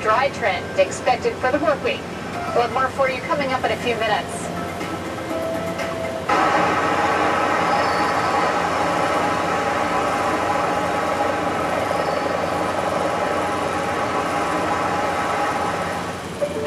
dry trend expected for the work week. We'll have more for you coming up in a few minutes.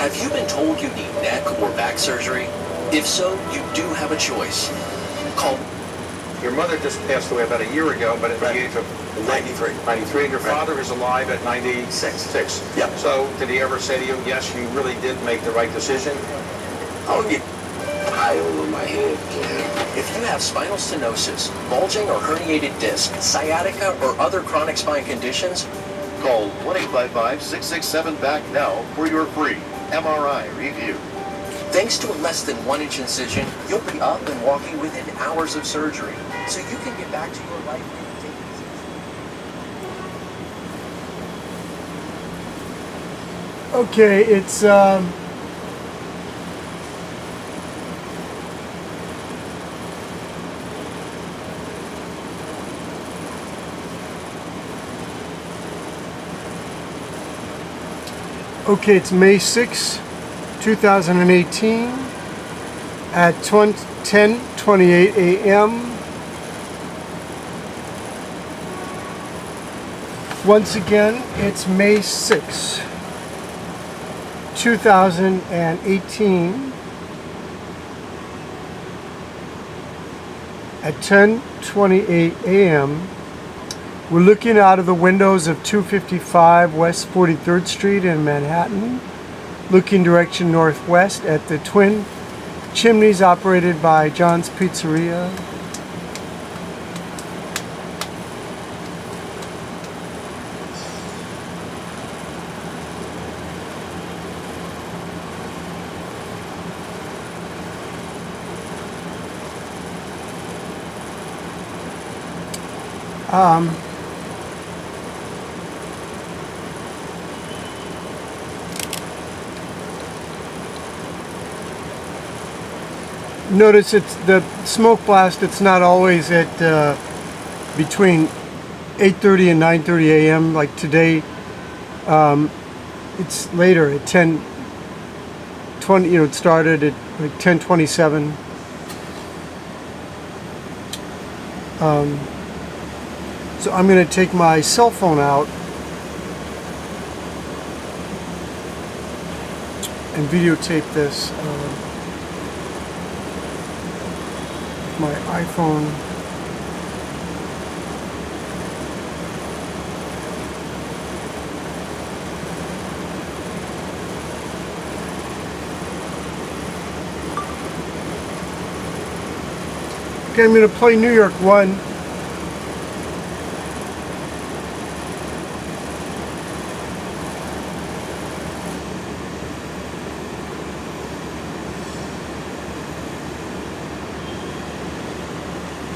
Have you been told you need neck or back surgery? If so, you do have a choice. Call. Your mother just passed away about a year ago, but at the age of 93. 93, and your father is alive at 96. Yep. So did he ever say to you, yes, you really did make the right decision? I'll get high over my head, Ken. If you have spinal stenosis, bulging or herniated disc, sciatica, or other chronic spine conditions, call 1-855-667-BACK now for your free MRI review. Thanks to a less than 1-inch incision, you'll be up and walking within hours of surgery, so you can get back to your life. Okay, it's it's May 6, 2018 at 10:28 a.m. Once again, it's May 6, 2018 at 10:28 a.m. We're looking out of the windows of 255 West 43rd Street in Manhattan, looking direction northwest at the twin chimneys operated by John's Pizzeria. Notice it's the smoke blast. It's not always at between 8:30 and 9:30 a.m. like today. It's later at 10:20. It started at like 10:27. So I'm going to take my cell phone out and videotape this. My iPhone. Okay, I'm going to play New York 1.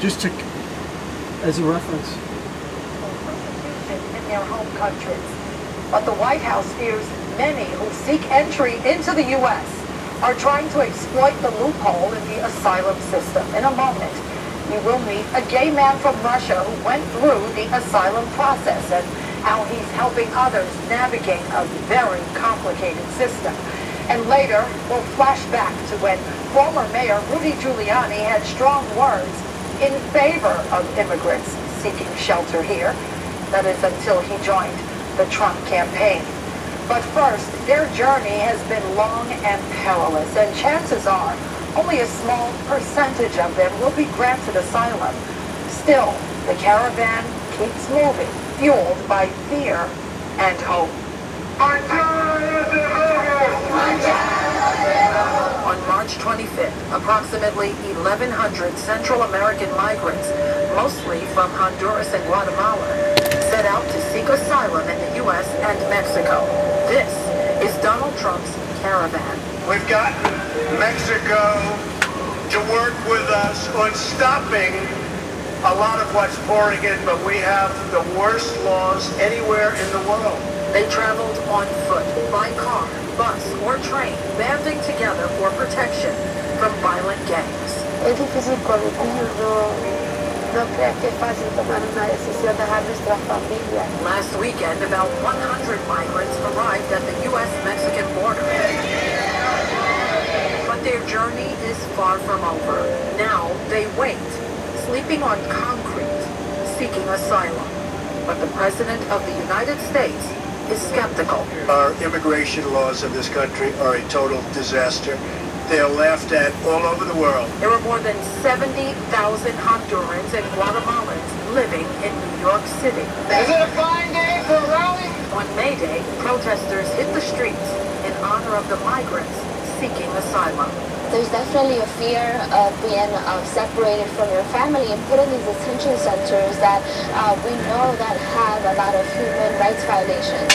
Just to, as a reference. In their home countries. But the White House fears many who seek entry into the U.S. are trying to exploit the loophole in the asylum system. In a moment, you will meet a gay man from Russia who went through the asylum process and how he's helping others navigate a very complicated system. And later, we'll flash back to when former Mayor Rudy Giuliani had strong words in favor of immigrants seeking shelter here. That is until he joined the Trump campaign. But first, their journey has been long and perilous, and chances are only a small percentage of them will be granted asylum. Still, the caravan keeps moving, fueled by fear and hope. On March 25th, approximately 1,100 Central American migrants, mostly from Honduras and Guatemala, set out to seek asylum in the U.S. and Mexico. This is Donald Trump's caravan. We've gotten Mexico to work with us on stopping a lot of what's pouring in, but we have the worst laws anywhere in the world. They traveled on foot, by car, bus, or train, banding together for protection from violent gangs. Es difícil con el niño no creer que es fácil tomar una decisión dejar nuestra familia. Last weekend, about 100 migrants arrived at the U.S. far from over. Now they wait, sleeping on concrete, seeking asylum. But the President of the United States is skeptical. Our immigration laws in this country are a total disaster. They're laughed at all over the world. There are more than 70,000 Hondurans and Guatemalans living in New York City. Is it a fine day for a rally? On May Day, protesters hit the streets in honor of the migrants seeking asylum. There's definitely a fear of being separated from your family and put in these detention centers that we know that have a lot of human rights violations.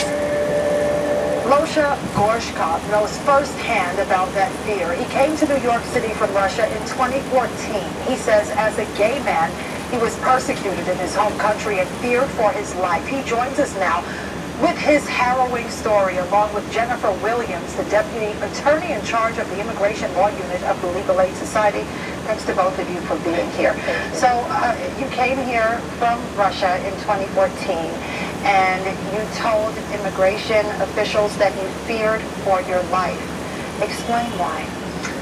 Moshe Gorshkov knows firsthand about that fear. He came to New York City from Russia in 2014. He says as a gay man, he was persecuted in his home country and feared for his life. He joins us now with his harrowing story, along with Jennifer Williams, the Deputy Attorney in charge of the Immigration Law Unit of the Legal Aid Society. Thanks to both of you for being here. So you came here from Russia in 2014, and you told immigration officials that you feared for your life. Explain why.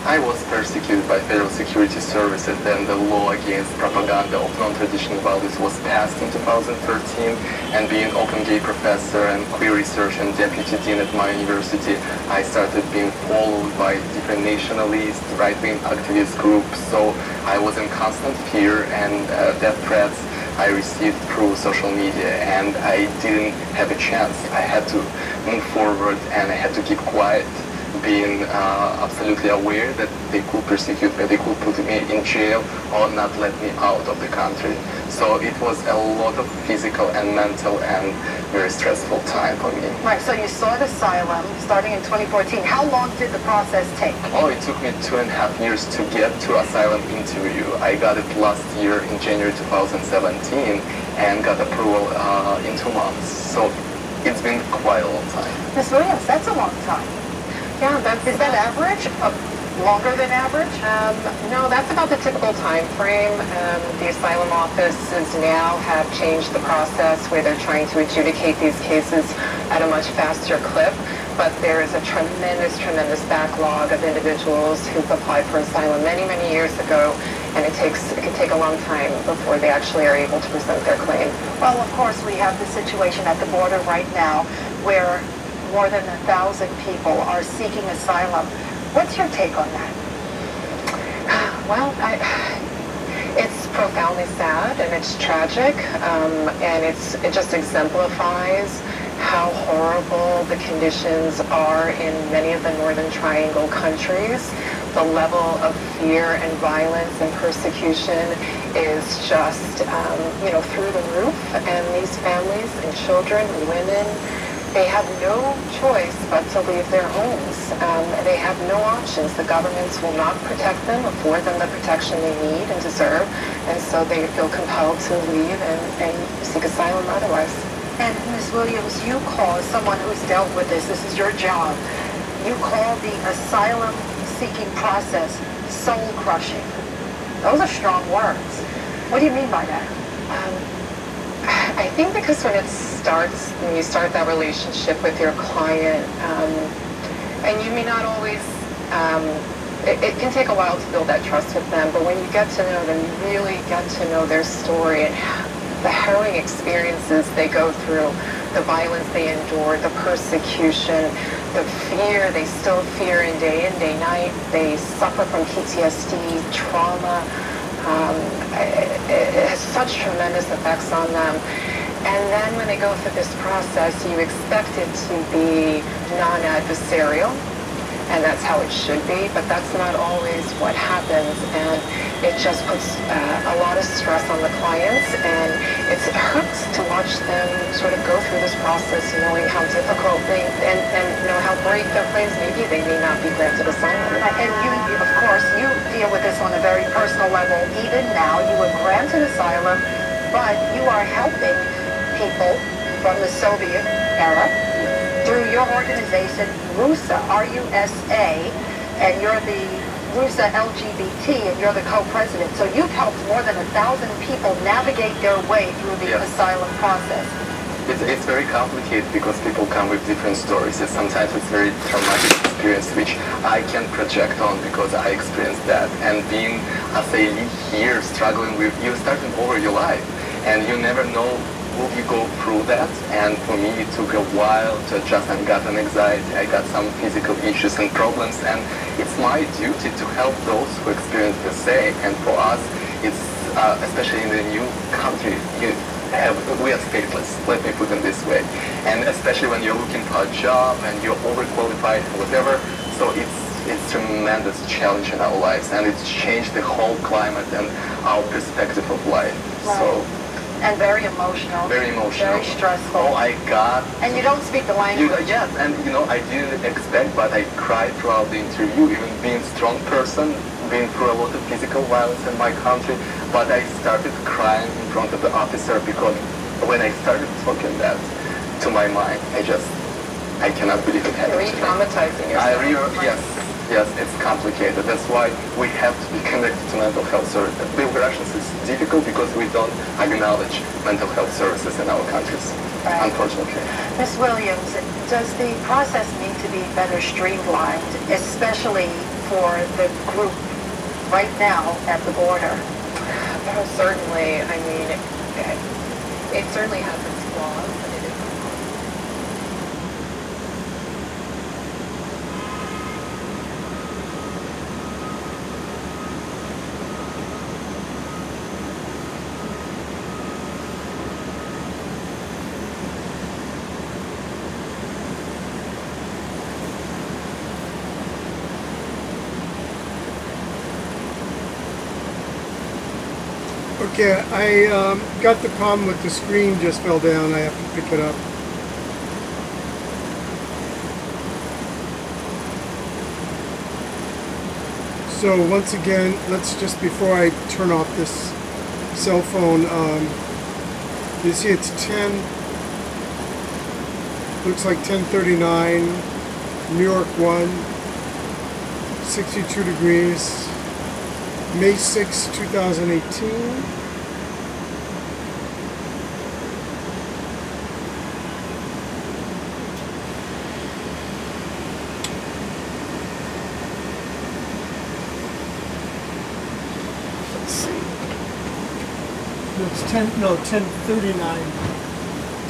I was persecuted by federal security services, and the law against propaganda of non-traditional values was passed in 2013. And being open gay professor and queer research and deputy dean at my university, I started being followed by different nationalist, right-wing activist groups. So I was in constant fear, and death threats I received through social media, and I didn't have a chance. I had to move forward, and I had to keep quiet, being absolutely aware that they could persecute me, they could put me in jail or not let me out of the country. So it was a lot of physical and mental and very stressful time for me. Right, so you sought asylum starting in 2014. How long did the process take? Oh, it took me 2.5 years to get to asylum interview. I got it last year in January 2017 and got approval in 2 months. So it's been quite a long time. Ms. Williams, that's a long time. Yeah, Is that average? Longer than average? no, that's about the typical time frame. The asylum offices now have changed the process where they're trying to adjudicate these cases at a much faster clip. But there is a tremendous backlog of individuals who've applied for asylum many years ago, and it can take a long time before they actually are able to present their claim. Well, of course, we have the situation at the border right now where more than 1,000 people are seeking asylum. What's your take on that? Well, it's profoundly sad and it's tragic, and it just exemplifies how horrible the conditions are in many of the Northern Triangle countries. The level of fear and violence and persecution is just, through the roof. And these families and children, women, they have no choice but to leave their homes. They have no options. The governments will not protect them, afford them the protection they need and deserve, and so they feel compelled to leave and seek asylum otherwise. And Ms. Williams, you call, as someone who's dealt with this is your job, you call the asylum-seeking process soul-crushing. Those are strong words. What do you mean by that? I think because when you start that relationship with your client, and you may not always, it can take a while to build that trust with them, but when you get to know them, you really get to know their story and the harrowing experiences they go through, the violence they endure, the persecution, the fear they still fear in day night. They suffer from PTSD, trauma. It has such tremendous effects on them. And then when they go through this process, you expect it to be non-adversarial, and that's how it should be, but that's not always what happens, and it just puts a lot of stress on the clients, and it hurts to watch them sort of go through this process, knowing how difficult and how brave their claims may be. They may not be granted asylum. And you, of course, you deal with this on a very personal level. Even now, you were granted asylum, but you are helping people from the Soviet era through your organization, RUSA, R-U-S-A, and you're the RUSA LGBT, and you're the co-president. So you've helped more than 1,000 people navigate their way through the asylum process. It's very complicated because people come with different stories. And sometimes it's very traumatic experience which I can project on because I experienced that. And being as a lead here, struggling with, you're starting over your life and you never know will you go through that. And for me it took a while to adjust. I got an anxiety, I got some physical issues and problems, and it's my duty to help those who experience the same. And for us, it's especially in the new country, we are stateless, let me put it this way. And especially when you're looking for a job and you're overqualified for whatever, so it's tremendous challenge in our lives, and it's changed the whole climate and our perspective of life. Right. So And very emotional. very emotional. Very stressful. Oh, I got. And you don't speak the language. Yes, and I didn't expect, but I cried throughout the interview, even being a strong person, been through a lot of physical violence in my country, but I started crying in front of the officer because when I started talking that to my mind, I cannot believe it happened. Re-traumatizing yourself. Yes, it's complicated. That's why we have to be connected to mental health services. Being Russians is difficult because we don't acknowledge mental health services in our countries, Right. unfortunately. Ms. Williams, does the process need to be better streamlined, especially for the group right now at the border? Oh, certainly. I mean, it certainly has its flaws, but it is. Okay, I got the problem with the screen just fell down. I have to pick it up. So once again, let's just, before I turn off this cell phone, you see it's 10, looks like 10:39, New York 1, 62 degrees. May 6, 2018. Let's see. No, it's 10:39.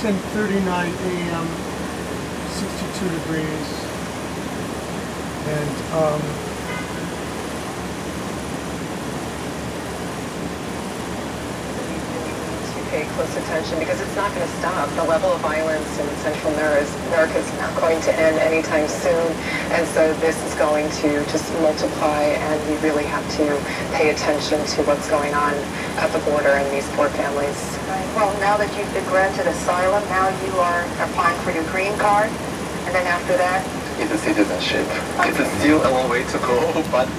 10:39 a.m. 62 degrees. And Pay close attention because it's not going to stop. The level of violence in Central America is not going to end anytime soon, and so this is going to just multiply, and we really have to pay attention to what's going on at the border and these poor families. Right. Well, now that you've been granted asylum, now you are applying for your green card, and then after that? It's a citizenship. It's still a long way to go, but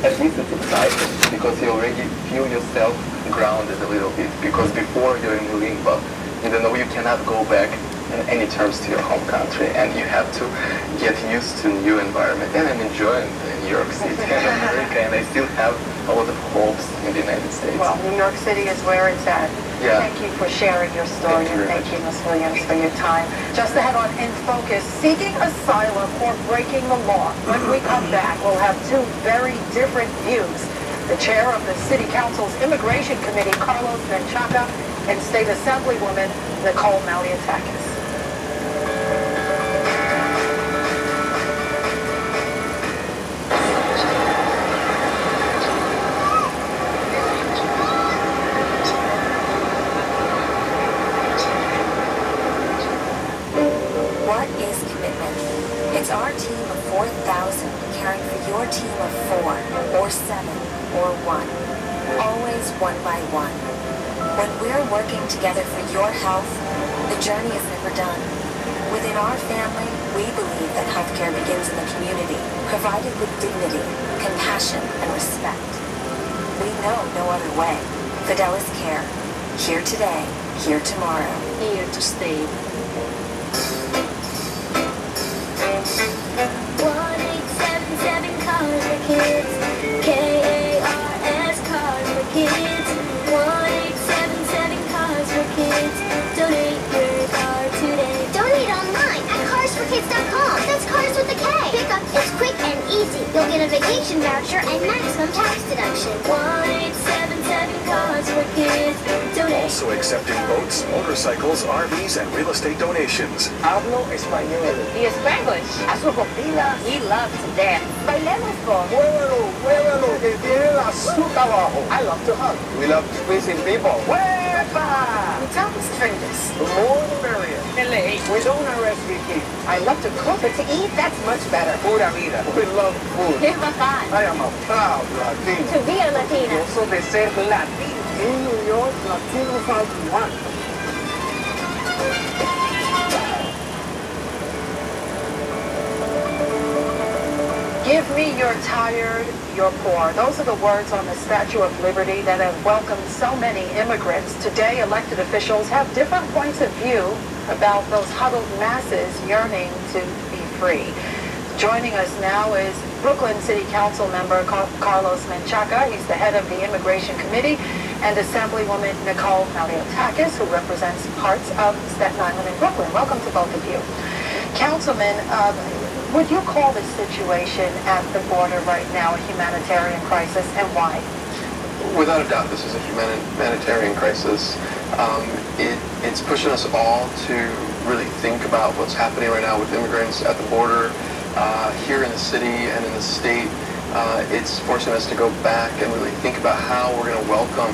at least it's exciting because you already feel yourself grounded a little bit, because before you're in limbo, you don't know, you cannot go back in any terms to your home country, and you have to get used to new environment. And I'm enjoying New York City and America, and I still have a lot of hopes in the United States. Well, New York City is where it's at. Yeah. Thank you for sharing your story, and thank you, Ms. Williams, for your time. Just ahead on In Focus, seeking asylum or breaking the law. When we come back, we'll have two very different views. The chair of the City Council's Immigration Committee, Carlos Menchaca, and State Assemblywoman Nicole Malliotakis. What is commitment? It's our team of 4,000 caring for your team of 4 or 7 or 1. Always one by one. When we're working together for your health, the journey is never done. Within our family, we believe that healthcare begins in the community, provided with dignity, compassion, and respect. We know no other way. Fidelis Care. Here today, here tomorrow. Here to stay. 1877 Cars for Kids. KARS Cars for Kids. 1877 Cars for Kids. Donate your car. voucher and maximum tax deduction. 1877 Cars for Kids. Donate. Also accepting boats, motorcycles, RVs, and real estate donations. Hablo español. Y Spanglish. Hago copilas. We love to dance. Bailemos por. Muévelo, muévelo, que tiene la azúcar abajo. I love to hug. We love squeezing people. ¡Huepa! Tell the strangers. The more the merrier. LA. We don't RSVP. I love to cook, but to eat, that's much better. Pura vida. We love food. Qué bacán. I am a proud Latino. To be a Latina. Yo soy de ser Latino. In New York, Latinos are one. Give me your tired, your poor. Those are the words on the Statue of Liberty that have welcomed so many immigrants. Today, elected officials have different points of view about those huddled masses yearning to be free. Joining us now is Brooklyn City Council member Carlos Menchaca. He's the head of the Immigration Committee, and Assemblywoman Nicole Maliotakis, who represents parts of Staten Island and Brooklyn. Welcome to both of you. Councilman, would you call this situation at the border right now a humanitarian crisis, and why? Without a doubt, this is a humanitarian crisis. It's pushing us all to really think about what's happening right now with immigrants at the border, here in the city and in the state. It's forcing us to go back and really think about how we're going to welcome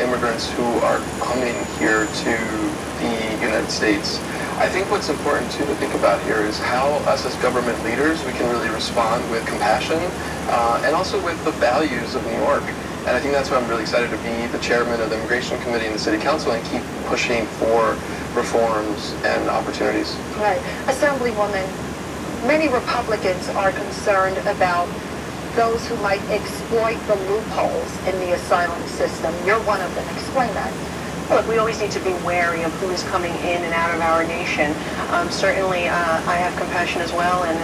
immigrants who are coming here to the United States. I think what's important to think about here is how us as government leaders, we can really respond with compassion and also with the values of New York. And I think that's why I'm really excited to be the chairman of the Immigration Committee in the City Council and keep pushing for reforms and opportunities. Right. Assemblywoman, many Republicans are concerned about those who might exploit the loopholes in the asylum system. You're one of them. Explain that. Look, we always need to be wary of who is coming in and out of our nation. Certainly, I have compassion as well, and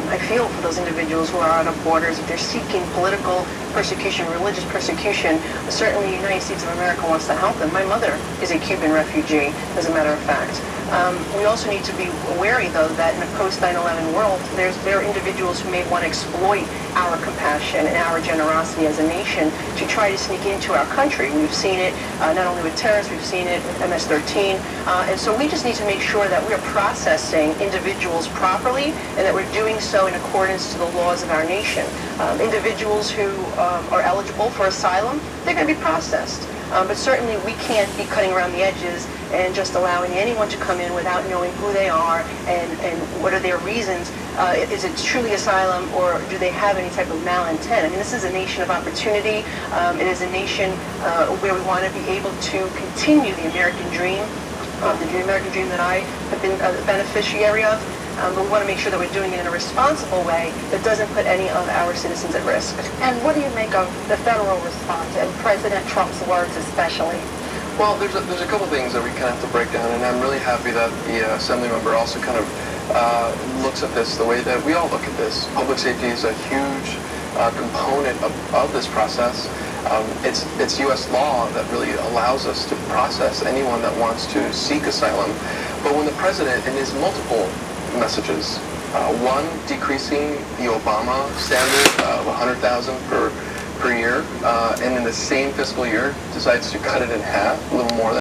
I feel for those individuals who are out of borders. If they're seeking political persecution, religious persecution, certainly the United States of America wants to help them. My mother is a Cuban refugee, as a matter of fact. We also need to be wary, though, that in a post-9/11 world, there are individuals who may want to exploit our compassion and our generosity as a nation to try to sneak into our country. We've seen it not only with terrorists, we've seen it with MS-13. And so we just need to make sure that we're processing individuals properly and that we're doing so in accordance to the laws of our nation. Individuals who are eligible for asylum, they're going to be processed. But certainly we can't be cutting around the edges and just allowing anyone to come in without knowing who they are and what are their reasons. Is it truly asylum, or do they have any type of malintent? I mean, this is a nation of opportunity. It is a nation where we want to be able to continue the American dream, the American dream that I have been a beneficiary of. But we want to make sure that we're doing it in a responsible way that doesn't put any of our citizens at risk. And what do you make of the federal response and President Trump's words especially? Well, there's a couple things that we kind of have to break down, and I'm really happy that the Assembly member also kind of looks at this the way that we all look at this. Public safety is a huge component of this process. It's U.S. law that really allows us to process anyone that wants to seek asylum. But when the president, in his multiple messages, one, decreasing the Obama standard of 100,000 per year, and in the same fiscal year decides to cut it in half, a little more than